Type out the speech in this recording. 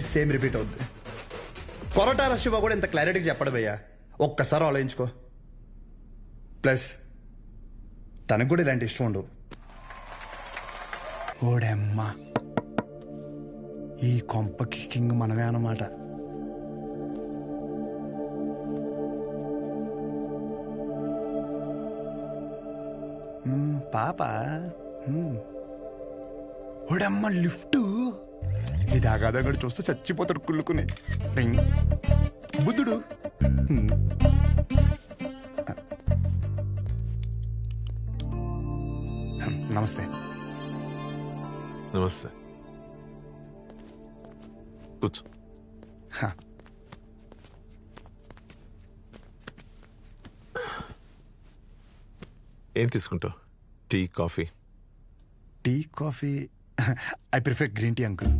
Same repeat అవుద్ది. కొరటాల శివ కూడా ఇంత క్లారిటీగా చెప్పడు భయ్యా, ఒక్కసారి ఆలోచించుకో. ప్లస్ తనకు కూడా ఇలాంటి ఇష్టం ఉండవు. ఓడమ్మా, ఈ కొంపకి కింగ్ మనమే అన్నమాట. పాప ఓడమ్మ లిఫ్ట్ ఇది ఆగాదగడు చూస్తే చచ్చిపోతాడు కుళ్ళుకుని. బుద్ధుడు నమస్తే. నమస్తే, కూర్చో. ఏం తీసుకుంటావు? Tea, coffee? Tea, coffee? I prefer green tea uncle.